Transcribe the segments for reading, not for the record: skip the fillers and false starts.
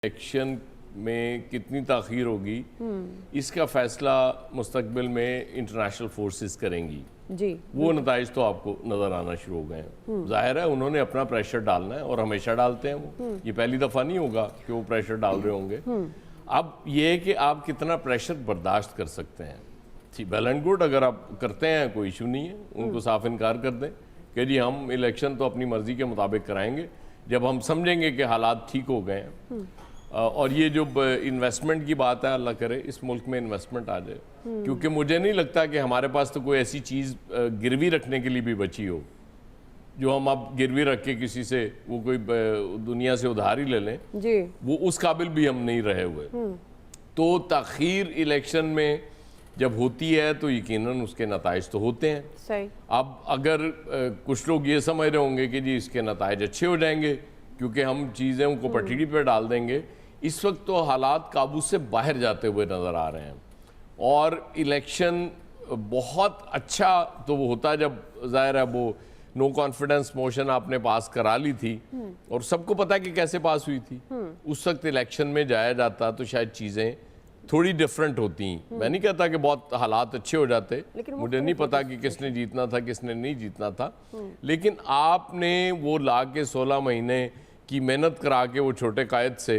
Election में कितनी ताख़ीर होगी इसका फ़ैसला मुस्तकबिल में इंटरनेशनल फोर्सेस करेंगी जी। वो नताइज तो आपको नज़र आना शुरू हो गए हैं। ज़ाहिर है उन्होंने अपना प्रेशर डालना है और हमेशा डालते हैं वो, ये पहली दफ़ा नहीं होगा कि वो प्रेशर डाल रहे होंगे। अब ये है कि आप कितना प्रेशर बर्दाश्त कर सकते हैं। वेल एंड गुड, अगर आप करते हैं कोई इशू नहीं है, उनको साफ इनकार कर दें कि जी हम इलेक्शन तो अपनी मर्ज़ी के मुताबिक कराएंगे जब हम समझेंगे कि हालात ठीक हो गए हैं। और ये जो इन्वेस्टमेंट की बात है, अल्लाह करे इस मुल्क में इन्वेस्टमेंट आ जाए, क्योंकि मुझे नहीं लगता कि हमारे पास तो कोई ऐसी चीज़ गिरवी रखने के लिए भी बची हो जो हम अब गिरवी रख के किसी से वो कोई दुनिया से उधार ही ले लें जी। वो उस काबिल भी हम नहीं रहे हुए। तो ताख़ीर इलेक्शन में जब होती है तो यकीनन उसके नताइज तो होते हैं। सही। अब अगर कुछ लोग ये समझ रहे होंगे कि जी इसके नताइज अच्छे हो जाएंगे क्योंकि हम चीज़ें को पटड़ी पे डाल देंगे, इस वक्त तो हालात काबू से बाहर जाते हुए नज़र आ रहे हैं। और इलेक्शन बहुत अच्छा तो वो होता जब ज़ाहिर है वो नो कॉन्फिडेंस मोशन आपने पास करा ली थी और सबको पता है कि कैसे पास हुई थी, उस वक्त इलेक्शन में जाया जाता तो शायद चीज़ें थोड़ी डिफरेंट होती। मैं नहीं कहता कि बहुत हालात अच्छे हो जाते, मुझे नहीं पता कि किसने जीतना था किसने नहीं जीतना था, लेकिन आपने वो ला के 16 महीने की मेहनत करा के वो छोटे कायद से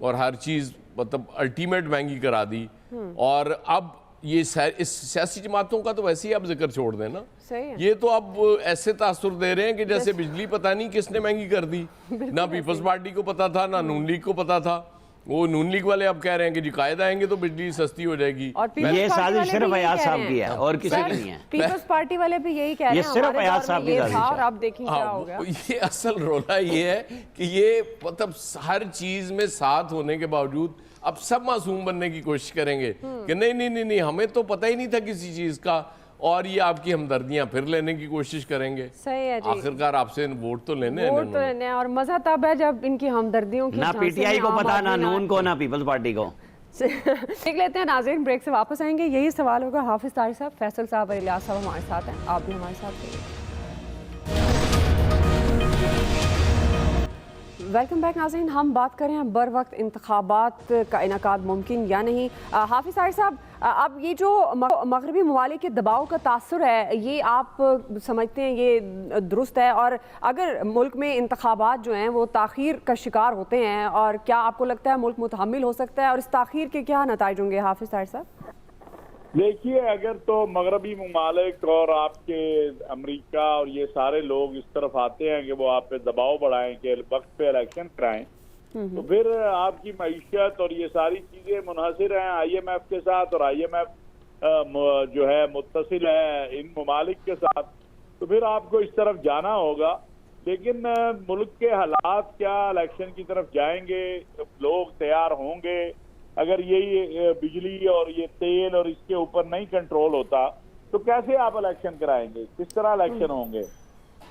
और हर चीज़ मतलब अल्टीमेट महंगी करा दी। और अब ये इस सियासी जमातों का तो वैसे ही आप जिक्र छोड़ दें ना, ये तो अब ऐसे तासुर दे रहे हैं कि जैसे बिजली पता नहीं किसने महंगी कर दी, ना पीपल्स पार्टी को पता था ना नून लीग को पता था। वो नून लीग वाले अब कह रहे हैं कि जी कायदा आएंगे तो बिजली सस्ती हो जाएगी। और ये साजिश सिर्फ अयाज साहब की है और किसी की नहीं है। पीपल्स पार्टी वाले भी यही कह रहे हैं, ये सिर्फ अयाज साहब की साजिश है। और आप देखेंगे क्या हो गया। ये असल रोला ये है कि ये मतलब हर चीज में साथ होने के बावजूद अब सब मासूम बनने की कोशिश करेंगे कि नहीं नहीं नहीं नहीं हमें तो पता ही नहीं था किसी चीज का, और ये आपकी हमदर्दियां फिर लेने की कोशिश करेंगे। सही है जी। आखिरकार आपसे वोट तो लेने हैं, वोट तो लेने हैं, और मजा तब है जब इनकी हमदर्दियों की ना पीटीआई को पता ना नून को ना पीपल्स पार्टी को। देख लेते हैं नाज़रीन, ब्रेक से वापस आएंगे, यही सवाल होगा। हाफिज तारिक साहब, फैसल साहब और इलियास साहब हमारे साथ हैं, आप भी हमारे साथ रहिए। वेलकम बैक नाज़रीन, हम बात करें हैं बर वक्त इंतखाबात का इनकाद मुमकिन या नहीं। हाफिज तारिक साहब, अब ये जो मगरबी ममालिक के दबाव का तासुर है, ये आप समझते हैं ये दुरुस्त है? और अगर मुल्क में इंतखाबात जो हैं वो ताख़ीर का शिकार होते हैं, और क्या आपको लगता है मुल्क मुतहम्मिल हो सकता है, और इस ताख़ीर के क्या नताइज होंगे? हाफिज तारिक साहब देखिए, अगर तो मगरबी ममालिक और आपके अमेरिका और ये सारे लोग इस तरफ आते हैं कि वो आप पे दबाव बढ़ाएं कि वक्त पे इलेक्शन कराएं, तो फिर आपकी मईशत और ये सारी चीजें मुनहसर हैं IMF के साथ, और IMF जो है मुत्तसिल है इन ममालिक के साथ, तो फिर आपको इस तरफ जाना होगा। लेकिन मुल्क के हालात क्या इलेक्शन की तरफ जाएंगे, लोग तैयार होंगे? अगर यही बिजली और ये तेल और इसके ऊपर नहीं कंट्रोल होता तो कैसे आप इलेक्शन कराएंगे? किस तरह इलेक्शन होंगे?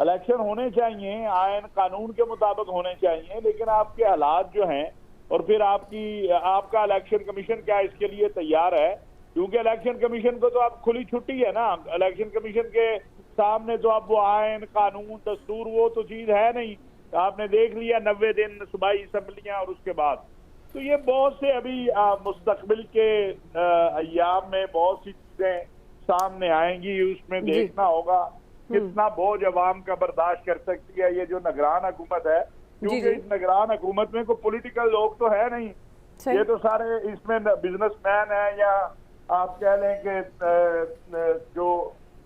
इलेक्शन होने चाहिए आयन कानून के मुताबिक होने चाहिए, लेकिन आपके हालात जो हैं, और फिर आपका इलेक्शन कमीशन क्या इसके लिए तैयार है? क्योंकि इलेक्शन कमीशन को तो आप खुली छुट्टी है ना, इलेक्शन कमीशन के सामने तो आप वो आयन कानून दस्तूर वो तो चीज है नहीं। आपने देख लिया 90 दिन सूबाई असम्बलियां और उसके बाद, तो ये बहुत से अभी मुस्तकबिल के अय्याम में बहुत सी चीजें सामने आएंगी, उसमें देखना होगा कितना बोझ अवाम का बर्दाश्त कर सकती है ये जो निगरान हुकूमत है। क्योंकि इस निगरान हुकूमत में कोई पॉलिटिकल लोग तो है नहीं, ये तो सारे इसमें बिजनेसमैन है, या आप कह लें कि जो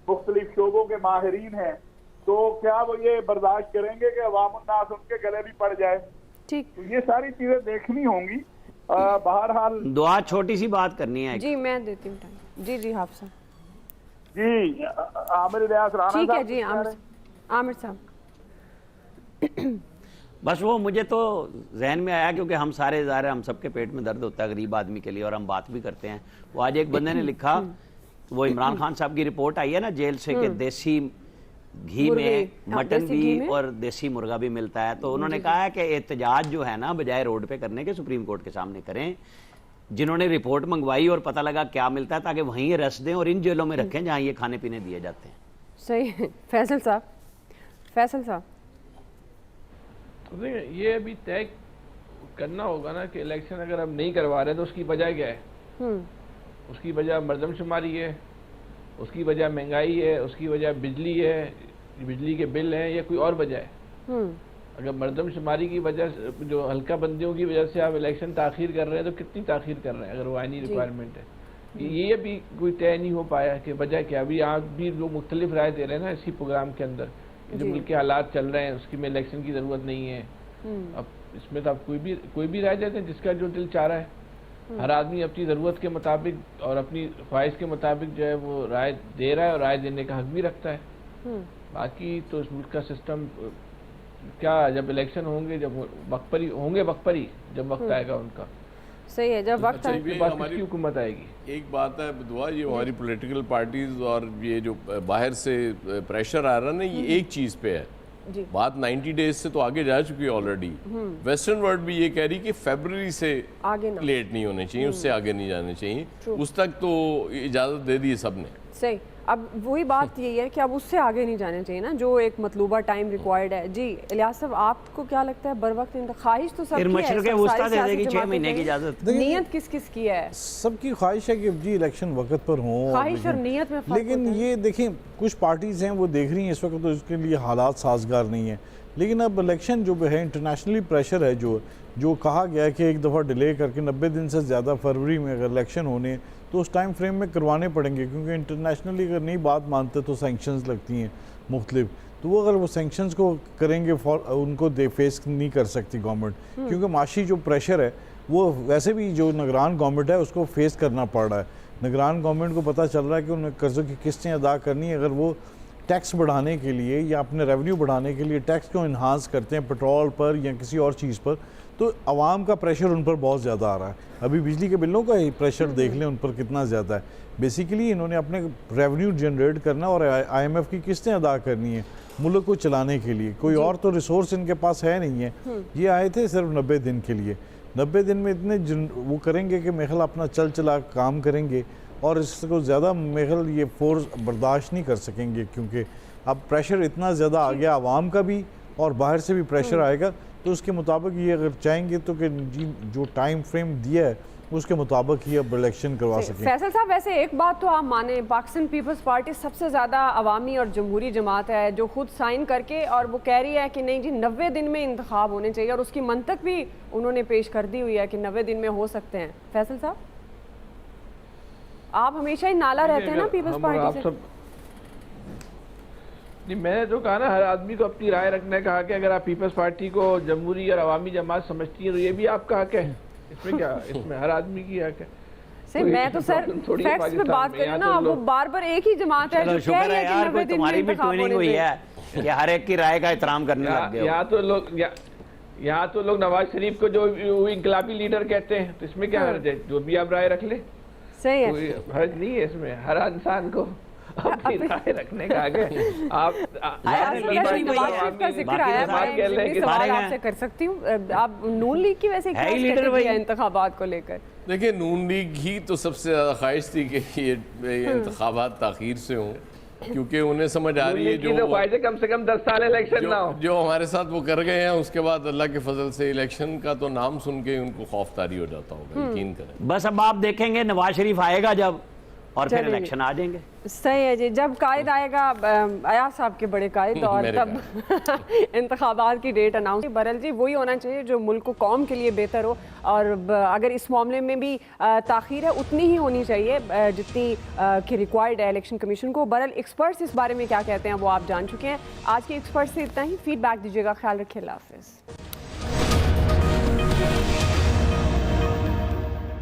मुख्तलिफ शोबों के माहिरीन हैं। तो क्या वो ये बर्दाश्त करेंगे कि अवाम उन्नास उनके गले भी पड़ जाए? ठीक, तो ये सारी चीजें देखनी होंगी। बहरहाल दुआ छोटी सी बात करनी है जी, मैं देती हूँ टाइम। जी हाफिज साहब जी, आमिर इलियास राणा ठीक है जी, आमिर साहब। बस वो मुझे तो जहन में आया क्योंकि हम सारे ज़ाहिर हम सबके पेट में दर्द होता है गरीब आदमी के लिए, और हम बात भी करते हैं। वो आज एक बंदे ने लिखा, वो इमरान खान साहब की रिपोर्ट आई है ना जेल से, कि देसी घी में मटन भी और देसी मुर्गा भी मिलता है। तो उन्होंने कहा है कि एहतजाज जो है ना बजाय रोड पे करने के सुप्रीम कोर्ट के सामने करें, जिन्होंने रिपोर्ट मंगवाई और पता लगा क्या मिलता है, ताकि वहीं अरेस्ट दें और इन जेलों में रखें जहां ये खाने पीने दिए जाते हैं। सही। फैसल साहब ये अभी तय کرنا ہوگا نا کہ الیکشن اگر ہم نہیں کروا رہے تو اس کی وجہ کیا ہے؟ اس کی وجہ مردم شماری ہے، اس کی وجہ مہنگائی ہے، اس کی وجہ بجلی ہے، بجلی کے بل ہیں، یا کوئی اور وجہ ہے؟ اگر مردم شماری کی وجہ جو حلقہ بندیوں کی وجہ سے آپ الیکشن تاخیر کر رہے ہیں تو کتنی تاخیر کر رہے ہیں اگر وہ آئینی ریکوائرمنٹ ہے؟ یہ ابھی کوئی طے نہیں ہو پایا کہ وجہ کیا. ابھی آپ بھی لوگ مختلف رائے دے رہے ہیں نا اسی پروگرام کے اندر کہ جو ملک کے حالات چل رہے ہیں اس کی میں الیکشن کی ضرورت نہیں ہے. اب اس میں تو آپ کوئی بھی رائے دیتے ہیں جس کا جو دل چاہ رہا ہے. ہر آدمی اپنی ضرورت کے مطابق اور اپنی خواہش کے مطابق جو ہے وہ رائے دے رہا ہے اور رائے دینے کا حق بھی رکھتا ہے. باقی تو اس ملک کا سسٹم کیا جب الیکشن ہوں گے، جب وقت پر ہی ہوں گے، وقت پر ہی جب وقت آئے گا ان کا. صحیح ہے، جب وقت کے بعد کس کی حکومت آئے گی؟ ایک بات ہے بدعا، یہ ہماری پولیٹیکل پارٹیز اور یہ جو باہر سے پریشر آ رہا ہے نا، یہ ایک چیز پہ ہے. بات 90 ڈیز سے تو آگے جا چکی ہے آلریڈی. ویسٹرن ورلڈ بھی یہ کہہ رہی کہ فیبرری سے لیٹ نہیں ہونے چاہیے، اس سے آگے نہیں جانے چاہیے. اس تک تو اجازت دے دی سب نے. صحیح. اب وہی بات یہی ہے کہ اب اس سے آگے نہیں جانا چاہیے نا جو ایک مطلوبہ ٹائم ریکوائرڈ ہے. جی الیاس صاحب، آپ کو کیا لگتا ہے بر وقت خواہش تو سب کی ہے، مشرق وسطیٰ دے دے گی 6 مہینے کی اجازت. نیت کس کس کی ہے؟ سب کی خواہش ہے کہ جی الیکشن وقت پر ہوں، خواہش اور نیت میں فرق لیکن یہ دیکھیں کچھ پارٹیز ہیں وہ دیکھ رہی ہیں اس وقت تو اس کے لیے حالات سازگار نہیں ہیں. لیکن اب الیکشن جو ہے انٹرنیشنلی پریشر ہے جو کہا گیا ہے کہ ایک دفعہ ڈیلے کر کے 90 دن سے زیادہ فروری میں اگر الیکشن ہونے تو اس ٹائم فریم میں کروانے پڑیں گے، کیونکہ انٹرنیشنلی اگر نہیں بات مانتے تو سینکشنز لگتی ہیں مختلف. تو وہ اگر وہ سینکشنز کو کریں گے ان کو فیس نہیں کر سکتی گورنمنٹ، کیونکہ معاشی جو پریشر ہے وہ ویسے بھی جو نگران گورنمنٹ ہے اس کو فیس کرنا پڑ رہا ہے. نگران گورنمنٹ کو پتہ چل رہا ہے کہ انہیں قرضوں کی قسطیں ادا کرنی ہے. اگر وہ ٹیکس بڑھانے کے لیے یا اپنے ریونیو بڑھانے کے لیے ٹیکس کو انہانس کرتے ہیں پیٹرول پر یا کسی اور چیز پر، تو عوام کا پریشر ان پر بہت زیادہ آ رہا ہے. ابھی بجلی کے بلوں کا ہی پریشر دیکھ لیں ان پر کتنا زیادہ ہے. بیسیکلی انہوں نے اپنے ریونیو جنریٹ کرنا اور آئی ایم ایف کی قسطیں ادا کرنی ہیں ملک کو چلانے کے لیے. کوئی اور تو ریسورس ان کے پاس ہے نہیں ہے. یہ آئے تھے صرف 90 دن کے لیے. 90 دن میں اتنے وہ کریں گے کہ میخل اپنا چلا کام کریں گے اور اس کو زیادہ میخل یہ فورس برداشت نہیں کر سکیں گے، کیونکہ اب پریشر اتنا زیادہ آ گیا عوام کا بھی اور باہر سے بھی پریشر آئے گا. تو اس کے مطابق یہ اگر چاہیں گے تو کہ جو ٹائم فریم دیا ہے اس کے مطابق ہی اب الیکشن کروا سکیں. فیصل صاحب، ویسے ایک بات تو آپ مانیں، پاکستان پیپلز پارٹی سب سے زیادہ عوامی اور جمہوری جماعت ہے جو خود سائن کر کے اور وہ کہہ رہی ہے کہ نہیں جی 90 دن میں انتخاب ہونے چاہیے، اور اس کی منطق بھی انہوں نے پیش کر دی ہوئی ہے کہ 90 دن میں ہو سکتے ہیں. فیصل صاحب، آپ ہمیشہ ہی نالا رہتے ہیں نا پیپلز پارٹی سے. نہیں، میں نے تو کہا نا ہر آدمی کو اپنی رائے رکھنے کا حق ہے. اگر آپ پیپلز پارٹی کو جمہوری اور عوامی جماعت سمجھتی ہیں تو یہ بھی آپ کا حق ہے. اس میں کیا، اس میں ہر آدمی کی حق ہے. سر میں تو سر فیکٹس پہ بات کریں نا، وہ بار بار ایک ہی جماعت ہے جو کہہ رہی ہے کہ 90 دن میں انتخاب ہونے ہوئی ہے کہ ہر ایک کی رائے کا احترام کرنے لگ گئے. یہاں تو لوگ نواز شریف کو جو انقلابی لیڈر کہتے ہیں، تو اس میں کیا حرج ہے؟ جو بھی آپ رائے رکھ لیں، صحیح ہے، کوئی حرج نہیں ہے اس میں. ہر انسان کو اپنی رائے رکھنے کا آگے. آپ نواز کا ذکر آیا، میں سوال آپ سے کر سکتی ہوں، آپ نون لیگ کی ویسے کیا اسٹریٹجی ہے انتخابات کو لے کر؟ دیکھیں، نون لیگ ہی تو سب سے زیادہ خواہش تھی کہ یہ انتخابات تاخیر سے ہوں، کیونکہ انہیں سمجھ آ رہی ہے جو خواہش ہے کم سے کم 10 سال الیکشن نہ ہو. جو ہمارے ساتھ وہ کر گئے ہیں، اس کے بعد اللہ کے فضل سے الیکشن کا تو نام سن کے ان کو خوف طاری ہو جاتا ہوگا، یقین کریں. بس اب آپ دیکھیں گے نواز شریف آئے گا جب، اور پھر الیکشن آ جائیں گے. صحیح ہے جی. جب قائد آئے گا، ایاز صاحب کے بڑے قائد، اور تب انتخابات کی ڈیٹ اناؤنس. برل جی وہی ہونا چاہیے جو ملک کو قوم کے لیے بہتر ہو، اور اگر اس معاملے میں بھی تاخیر ہے اتنی ہی ہونی چاہیے جتنی کہ ریکوائرڈ ہے الیکشن کمیشن کو. برل ایکسپرٹس اس بارے میں کیا کہتے ہیں وہ آپ جان چکے ہیں. آج کے ایکسپرٹس سے اتنا ہی. فیڈ بیک دیجیے گا. خیال رکھیے. اللہ حافظ.